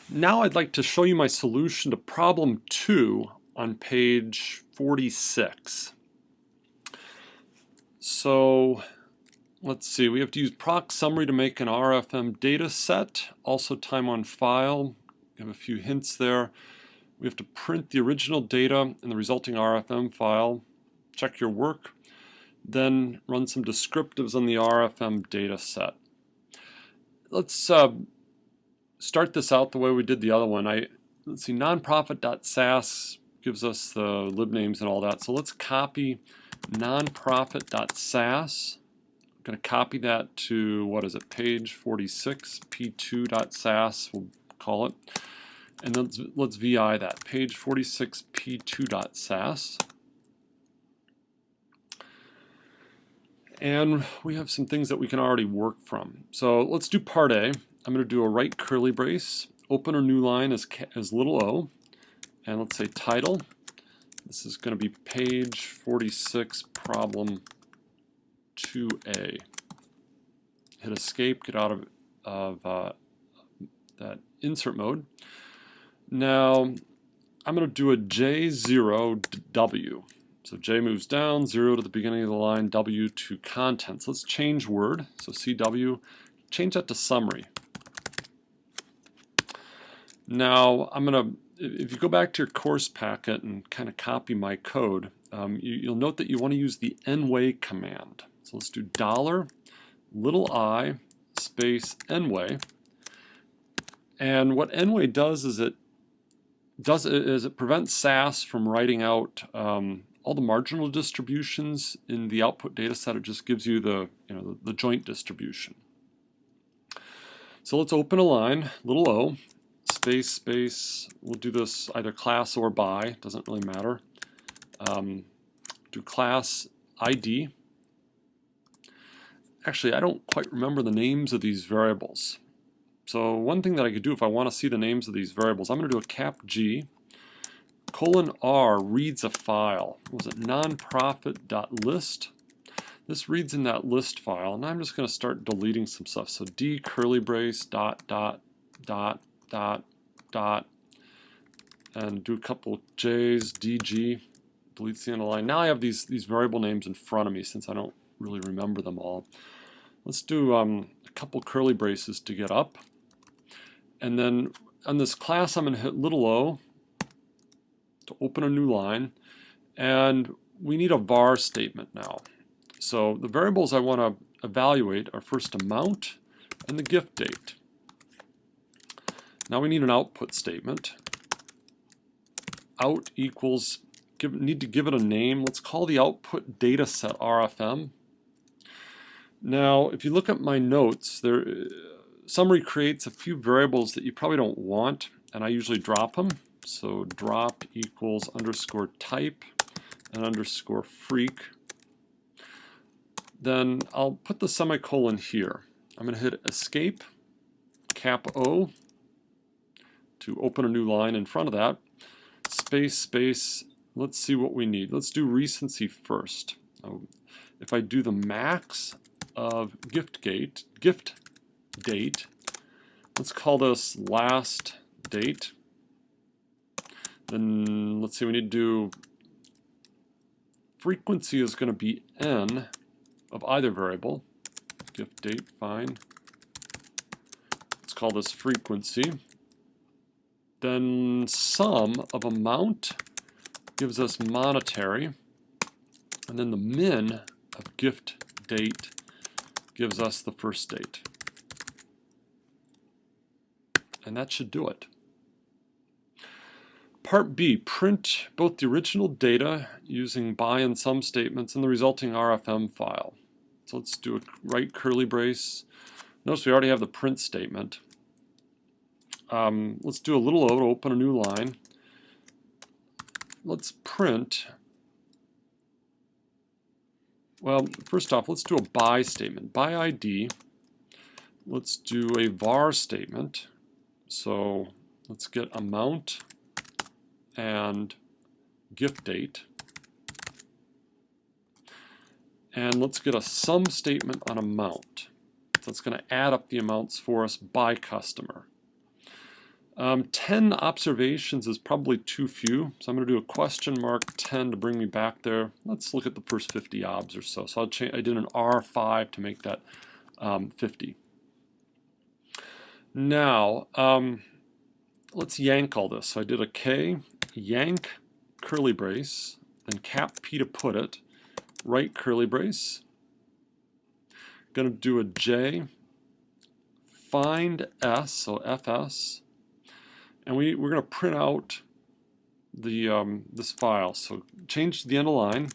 Now I'd like to show you my solution to problem 2 on page 46. So let's see, we have to use proc summary to make an RFM data set, also time on file. We have a few hints there. We have to print the original data and the resulting RFM file, check your work, then run some descriptives on the RFM data set. Let's start this out the way we did the other one. Let's see, nonprofit.sas gives us the lib names and all that. So let's copy nonprofit.sas. I'm going to copy that to, what is it, page46p2.sas, we'll call it. And then let's VI that, page46p2.sas. And we have some things that we can already work from. So let's do part A. I'm going to do a right curly brace, open a new line as little o, and let's say title. This is going to be page 46 problem 2A. Hit escape, get out of that insert mode. Now I'm going to do a J0W. So J moves down, 0 to the beginning of the line, W to contents. Let's change word. So CW, change that to summary. Now I'm going to, if you go back to your course packet and kind of copy my code, you'll note that you want to use the nway command. So let's do $i space nway. And what nway does is it prevents SAS from writing out all the marginal distributions in the output data set. It just gives you the joint distribution. So let's open a line, o, space, space. We'll do this either class or by, doesn't really matter. Do class ID. Actually, I don't quite remember the names of these variables. So one thing that I could do if I want to see the names of these variables, I'm going to do a cap G, :R reads a file. What was it, nonprofit.list? This reads in that list file, and I'm just going to start deleting some stuff. So D curly brace, dot, and do a couple J's, DG, deletes the end of the line. Now I have these variable names in front of me since I don't really remember them all. Let's do a couple curly braces to get up. And then on this class, I'm going to hit o to open a new line. And we need a var statement now. So the variables I want to evaluate are first amount and the gift date. Now we need an output statement. Out equals, need to give it a name. Let's call the output data set RFM. Now, if you look at my notes, summary creates a few variables that you probably don't want, and I usually drop them. So drop equals underscore type and underscore freak. Then I'll put the semicolon here. I'm going to hit escape, cap O, to open a new line in front of that. Space, space, let's see what we need. Let's do recency first. If I do the max of gift date, let's call this last date. Then let's see, we need to do, frequency is going to be n of either variable. Gift date, fine. Let's call this frequency. Then sum of amount gives us monetary. And then the min of gift date gives us the first date. And that should do it. Part B, print both the original data using by and sum statements and the resulting RFM file. So let's do a right curly brace. Notice we already have the print statement. Let's do a o to open a new line. Let's print, well, first off, let's do a by statement. By ID, let's do a var statement. So let's get amount and gift date. And let's get a sum statement on amount. So it's going to add up the amounts for us by customer. 10 observations is probably too few, so I'm going to do a question mark 10 to bring me back there. Let's look at the first 50 obs or so. So I did an R5 to make that 50. Now, let's yank all this. So I did a K, yank, curly brace, then cap P to put it, right curly brace. Going to do a J, find S, so FS, and we're going to print out the this file. So change the end of line,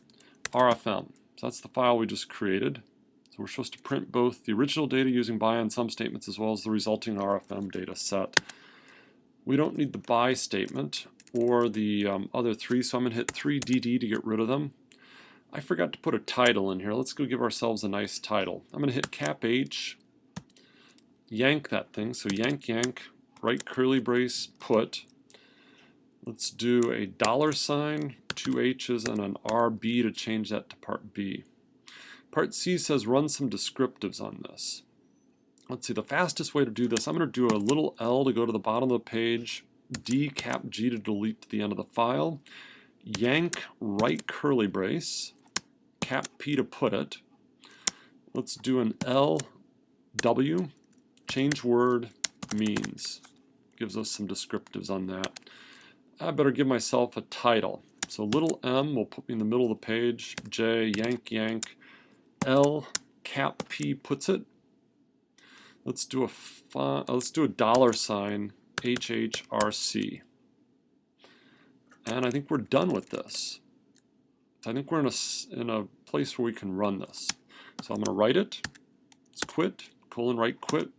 RFM. So that's the file we just created. So we're supposed to print both the original data using by and sum statements as well as the resulting RFM data set. We don't need the by statement or the other three, so I'm going to hit 3DD to get rid of them. I forgot to put a title in here. Let's go give ourselves a nice title. I'm going to hit cap H, yank that thing, so yank, yank, right curly brace, put. Let's do a $, 2 H's, and an RB to change that to part B. Part C says run some descriptives on this. Let's see, the fastest way to do this, I'm going to do a little L to go to the bottom of the page, D cap G to delete to the end of the file, yank right curly brace, cap P to put it. Let's do an LW, change word means. Gives us some descriptives on that. I better give myself a title. So little m will put me in the middle of the page, J, yank, yank, L, cap P puts it. Let's do a $, HHRC. And I think we're done with this. I think we're in a place where we can run this. So I'm going to write it. Let's quit, : write quit.